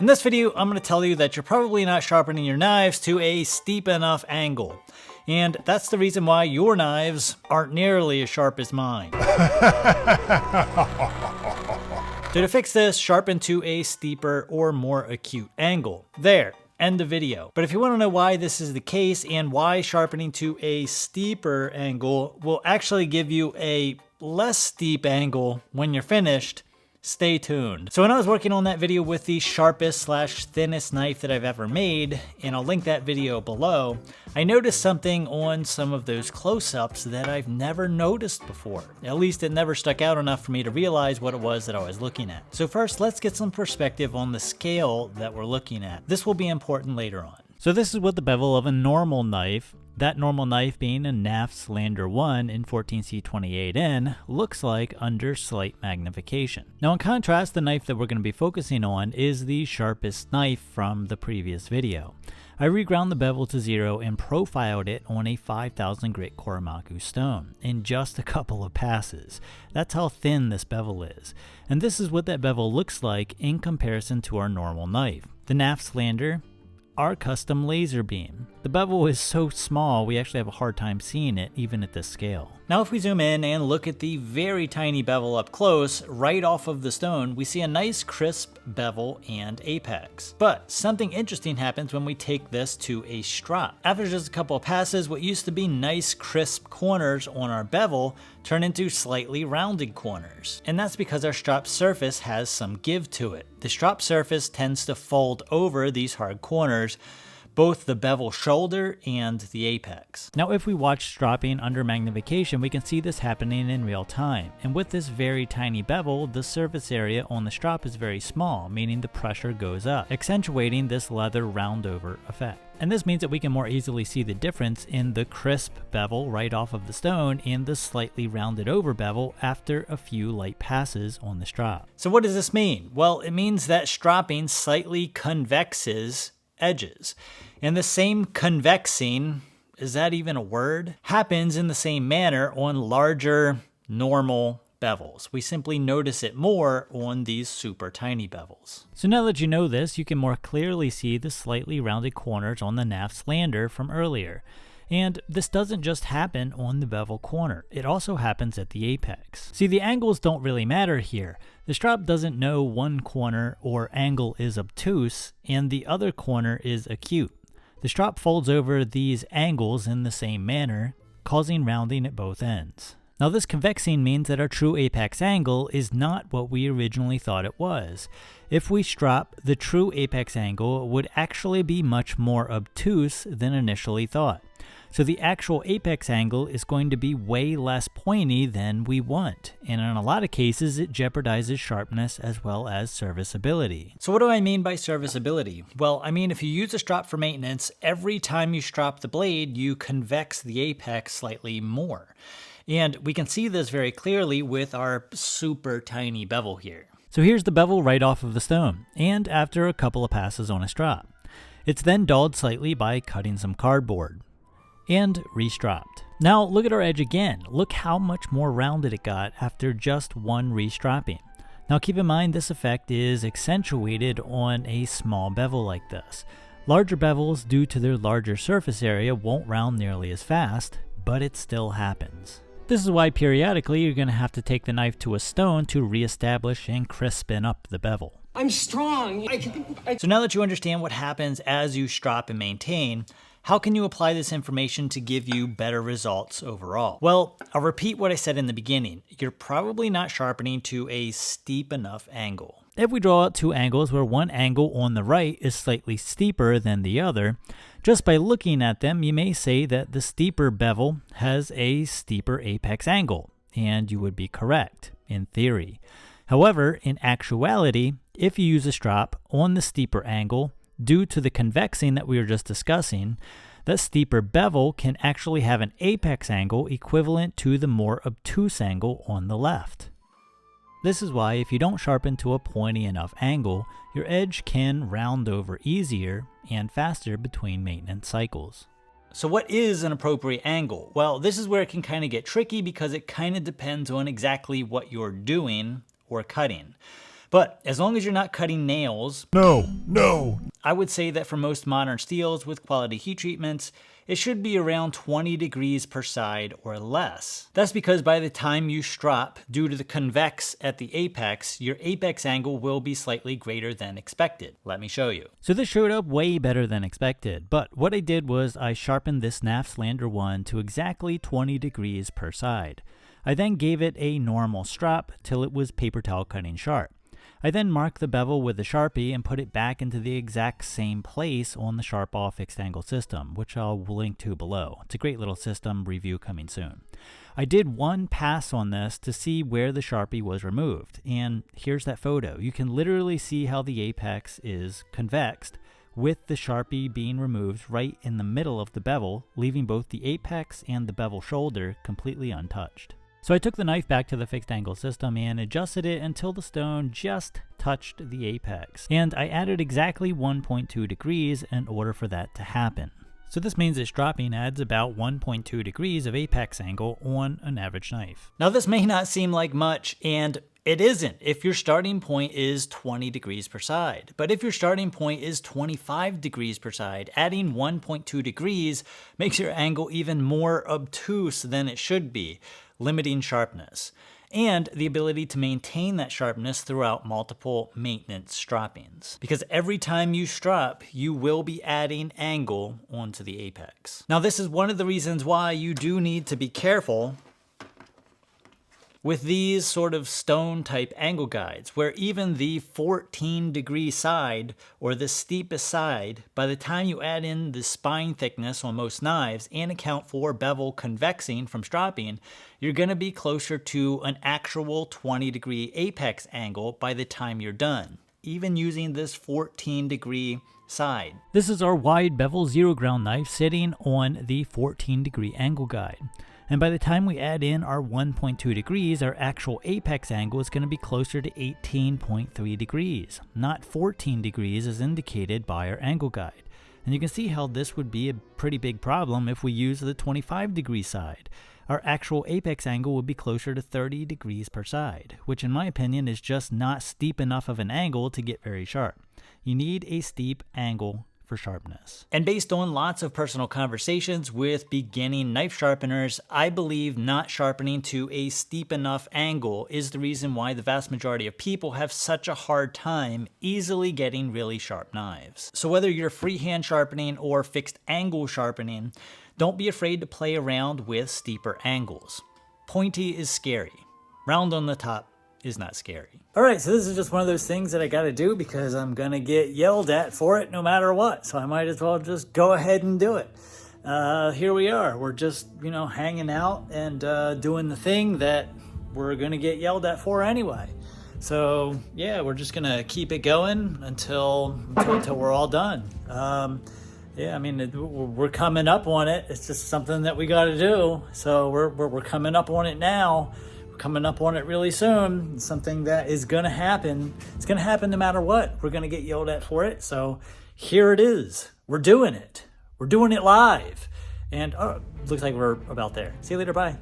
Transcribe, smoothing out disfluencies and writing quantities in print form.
In this video, I'm going to tell you that you're probably not sharpening your knives to a steep enough angle. And that's the reason why your knives aren't nearly as sharp as mine. So to fix this, sharpen to a steeper or more acute angle. There, end the video. But if you want to know why this is the case and why sharpening to a steeper angle will actually give you a less steep angle when you're finished, stay tuned. So when I was working on that video with the sharpest / thinnest knife that I've ever made, and I'll link that video below, I noticed something on some of those close-ups that I've never noticed before. At least it never stuck out enough for me to realize what it was that I was looking at. So first, let's get some perspective on the scale that we're looking at. This will be important later on. So this is what the bevel of a normal knife, that normal knife being a NAF Slander 1 in 14C28N, looks like under slight magnification. Now in contrast, the knife that we're going to be focusing on is the Sharpest knife from the previous video. I reground the bevel to 0 and profiled it on a 5000 grit Koromaku stone in just a couple of passes. That's how thin this bevel is. And this is what that bevel looks like in comparison to our normal knife. The NAF Slander, our custom laser beam. The bevel is so small we actually have a hard time seeing it even at this scale. Now if we zoom in and look at the very tiny bevel up close, right off of the stone, we see a nice crisp bevel and apex. But something interesting happens when we take this to a strop. After just a couple of passes, what used to be nice crisp corners on our bevel turn into slightly rounded corners. And that's because our strop surface has some give to it. The strop surface tends to fold over these hard corners, both the bevel shoulder and the apex. Now if we watch stropping under magnification, we can see this happening in real time. And with this very tiny bevel, the surface area on the strop is very small, meaning the pressure goes up, accentuating this leather round over effect. And this means that we can more easily see the difference in the crisp bevel right off of the stone and the slightly rounded over bevel after a few light passes on the strop. So what does this mean? Well, it means that stropping slightly convexes edges. And the same convexing, is that even a word? Happens in the same manner on larger normal bevels. We simply notice it more on these super tiny bevels. So now that you know this, you can more clearly see the slightly rounded corners on the NAF Slander from earlier. And this doesn't just happen on the bevel corner, it also happens at the apex. See, the angles don't really matter here. The strop doesn't know one corner or angle is obtuse and the other corner is acute. The strop folds over these angles in the same manner, causing rounding at both ends. Now this convexing means that our true apex angle is not what we originally thought it was. If we strop, the true apex angle would actually be much more obtuse than initially thought. So the actual apex angle is going to be way less pointy than we want, and in a lot of cases it jeopardizes sharpness as well as serviceability. So what do I mean by serviceability? Well, I mean if you use a strop for maintenance, every time you strop the blade, you convex the apex slightly more. And we can see this very clearly with our super tiny bevel here. So here's the bevel right off of the stone, and after a couple of passes on a strop. It's then dulled slightly by cutting some cardboard and restropped. Now look at our edge again. Look how much more rounded it got after just one restropping. Now keep in mind this effect is accentuated on a small bevel like this. Larger bevels, due to their larger surface area, won't round nearly as fast, but it still happens. This is why periodically you're going to have to take the knife to a stone to reestablish and crispen up the bevel. I'm strong. So now that you understand what happens as you strop and maintain, how can you apply this information to give you better results overall? Well, I'll repeat what I said in the beginning. You're probably not sharpening to a steep enough angle. If we draw out two angles where one angle on the right is slightly steeper than the other, just by looking at them, you may say that the steeper bevel has a steeper apex angle, and you would be correct, in theory. However, in actuality, if you use a strop on the steeper angle, due to the convexing that we were just discussing, that steeper bevel can actually have an apex angle equivalent to the more obtuse angle on the left. This is why if you don't sharpen to a pointy enough angle, your edge can round over easier and faster between maintenance cycles. So what is an appropriate angle? Well, this is where it can kind of get tricky because it kind of depends on exactly what you're doing or cutting. But as long as you're not cutting nails, No. I would say that for most modern steels with quality heat treatments, it should be around 20 degrees per side or less. That's because by the time you strop, due to the convex at the apex, your apex angle will be slightly greater than expected. Let me show you. So this showed up way better than expected, but what I did was I sharpened this NAF Slander 1 to exactly 20 degrees per side. I then gave it a normal strop till it was paper towel cutting sharp. I then marked the bevel with a Sharpie and put it back into the exact same place on the Sharpall fixed angle system, which I'll link to below. It's a great little system, review coming soon. I did one pass on this to see where the Sharpie was removed, and here's that photo. You can literally see how the apex is convexed with the Sharpie being removed right in the middle of the bevel, leaving both the apex and the bevel shoulder completely untouched. So I took the knife back to the fixed angle system and adjusted it until the stone just touched the apex. And I added exactly 1.2 degrees in order for that to happen. So this means that stropping adds about 1.2 degrees of apex angle on an average knife. Now this may not seem like much, and it isn't if your starting point is 20 degrees per side. But if your starting point is 25 degrees per side, adding 1.2 degrees makes your angle even more obtuse than it should be, limiting sharpness, and the ability to maintain that sharpness throughout multiple maintenance stroppings. Because every time you strop, you will be adding angle onto the apex. Now this is one of the reasons why you do need to be careful with these sort of stone type angle guides, where even the 14 degree side or the steepest side, by the time you add in the spine thickness on most knives and account for bevel convexing from stropping, you're gonna be closer to an actual 20 degree apex angle by the time you're done, even using this 14 degree side. This is our wide bevel 0 ground knife sitting on the 14 degree angle guide. And by the time we add in our 1.2 degrees, our actual apex angle is going to be closer to 18.3 degrees, not 14 degrees as indicated by our angle guide. And you can see how this would be a pretty big problem if we use the 25 degree side. Our actual apex angle would be closer to 30 degrees per side, which in my opinion is just not steep enough of an angle to get very sharp. You need a steep angle for sharpness. And based on lots of personal conversations with beginning knife sharpeners, I believe not sharpening to a steep enough angle is the reason why the vast majority of people have such a hard time easily getting really sharp knives. So whether you're freehand sharpening or fixed angle sharpening, don't be afraid to play around with steeper angles. Pointy is scary. Round on the top is not scary. All right, so this is just one of those things that I gotta do because I'm gonna get yelled at for it no matter what. So I might as well just go ahead and do it. Here we are. We're just, hanging out and doing the thing that we're gonna get yelled at for anyway. So yeah, we're just gonna keep it going until we're all done. Yeah, I mean, we're coming up on it. It's just something that we gotta do. So we're coming up on it now. Coming up on it really soon. It's something that is gonna happen. It's gonna happen no matter what. We're gonna get yelled at for it. So here it is. We're doing it. We're doing it live. And looks like we're about there. See you later. Bye.